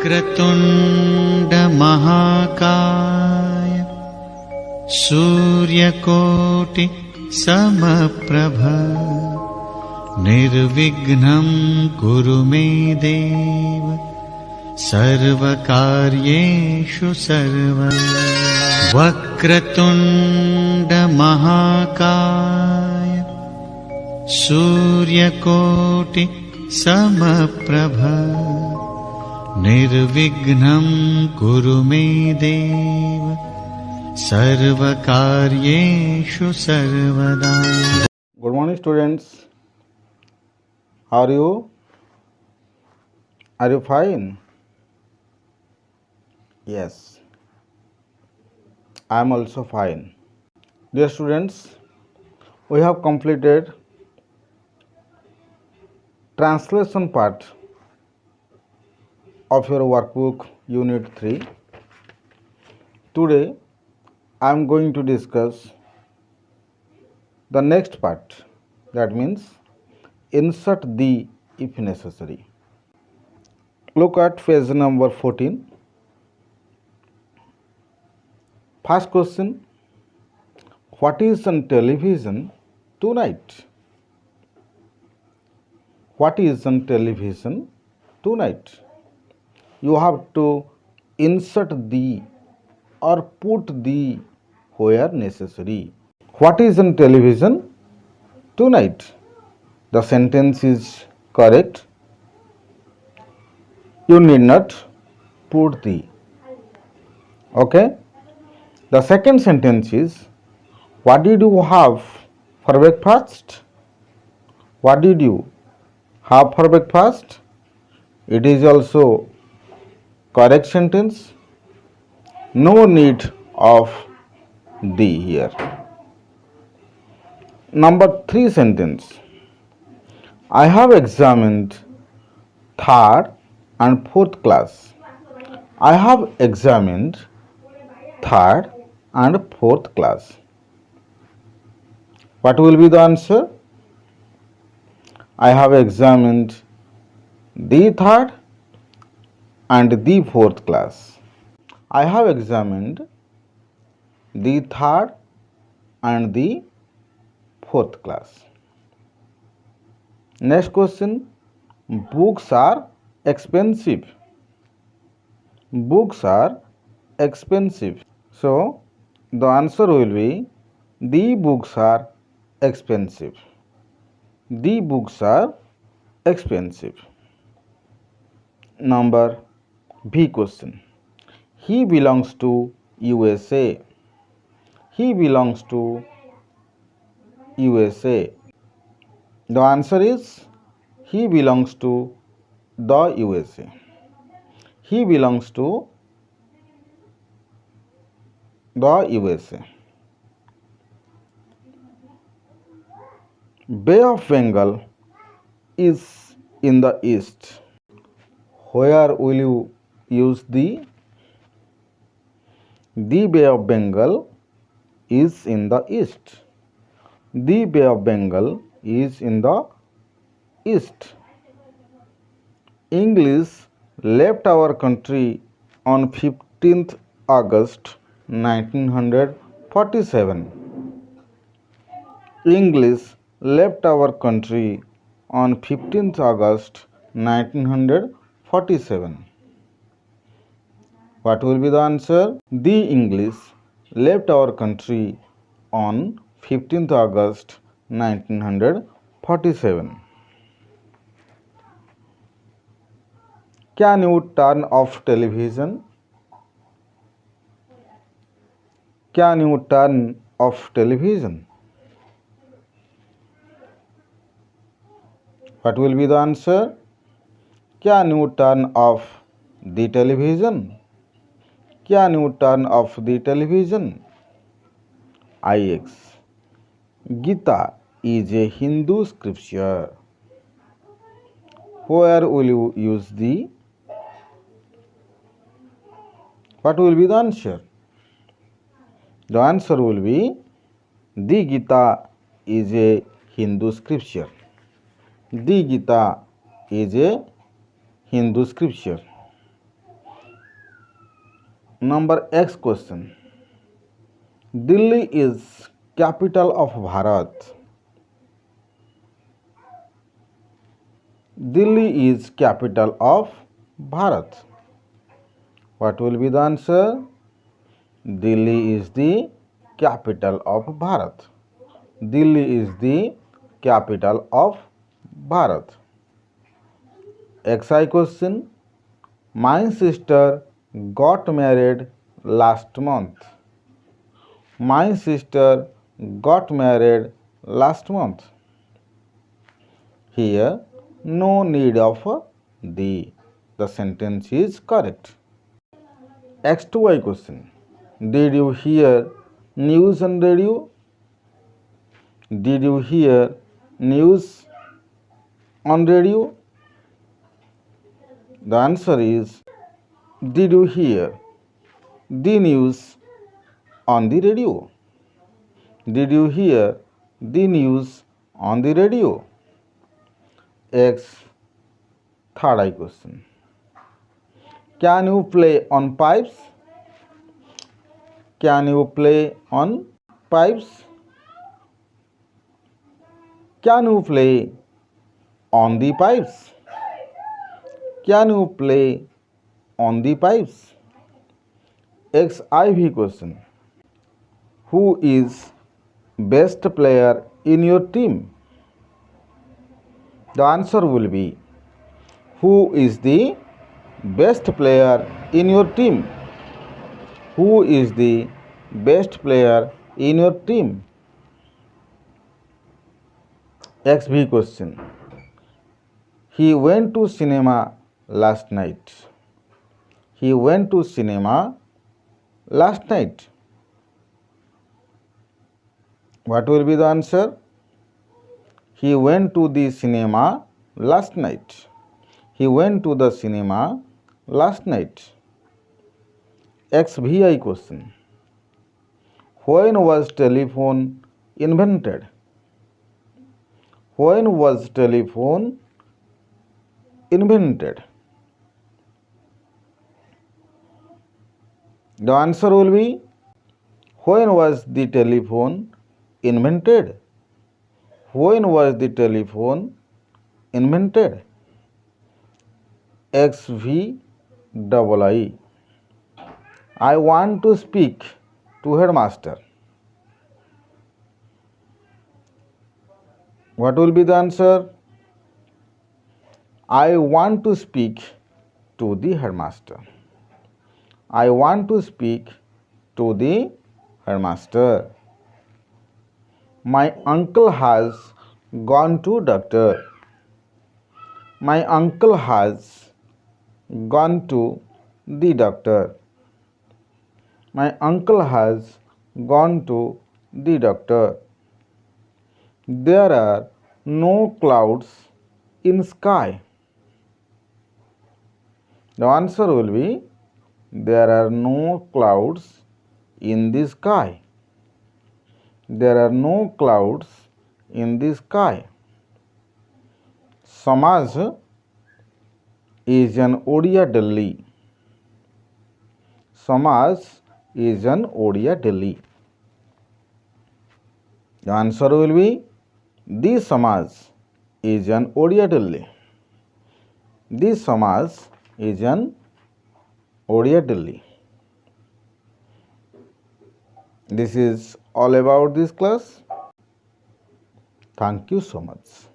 वक्रतुण्ड महाकाय सूर्यकोटि समप्रभ निर्विघ्नं कुरु मे देव सर्वकार्येषु सर्वदा। वक्रतुण्ड महाकाय सूर्यकोटि समप्रभ निर्विघ्नं कुरु मे देव सर्वकार्येषु सर्वदा। Good morning, students. How are you? Are you fine? Yes, I am also fine. Dear students, we have completed translation part of your workbook unit 3. Today I am going to discuss the next part, that means insert the if necessary. Look at page number 14. First question, what is on television tonight? What is on television tonight? You have to insert the or put the where necessary. What is on television tonight? The sentence is correct. You need not put the. Okay. The second sentence is, what did you have for breakfast? What did you have for breakfast? It is also correct sentence. No need of the here. Number 3 sentence. I have examined third and fourth class. I have examined third and fourth class. What will be the answer? I have examined the third and the fourth class. I have examined the third and the fourth class. Next question, books are expensive. Books are expensive. So the answer will be the books are expensive. The books are expensive. Number B question. He belongs to USA. He belongs to USA. The answer is he belongs to the USA. He belongs to the USA. Bay of Bengal is in the east. Where will you use the? The Bay of Bengal is in the east. The Bay of Bengal is in the east. English left our country on 15th August 1947. English left our country on 15th August 1947. What will be the answer? The English left our country on 15th August 1947. Can you turn off television? Can you turn off television? What will be the answer? Can you turn off the television? Can you turn off the television? IX. Gita is a Hindu scripture. Where will you use the? What will be the answer? The answer will be the Gita is a Hindu scripture. The Gita is a Hindu scripture. Number X question. Delhi is capital of Bharat. Delhi is capital of Bharat. What will be the answer? Delhi is the capital of Bharat. Delhi is the capital of Bharat. XI question. My sister got married last month. My sister got married last month. Here, no need of the. The sentence is correct. X2Y question. Did you hear news on radio? Did you hear news on radio? The answer is, did you hear the news on the radio? Did you hear the news on the radio? X. Third I question. Can you play on pipes? Can you play on pipes? Can you play on the pipes? Can you play on the pipes? XIV question. Who is best player in your team? The answer will be, who is the best player in your team? Who is the best player in your team? XB question. He went to cinema last night. He went to cinema last night. What will be the answer? He went to the cinema last night. He went to the cinema last night. XVI question. When was telephone invented? When was telephone invented? The answer will be, when was the telephone invented? When was the telephone invented? XVI. I want to speak to headmaster. What will be the answer? I want to speak to the headmaster. I want to speak to the headmaster. My uncle has gone to doctor. My uncle has gone to the doctor. My uncle has gone to the doctor. There are no clouds in sky. The answer will be, there are no clouds in the sky. There are no clouds in the sky. Samaj is an Odia Delhi. Samaj is an Odia Delhi. The answer will be, the Samaj is an Odia Delhi. The Samaj is an Odia Delhi. This is all about this class. Thank you so much.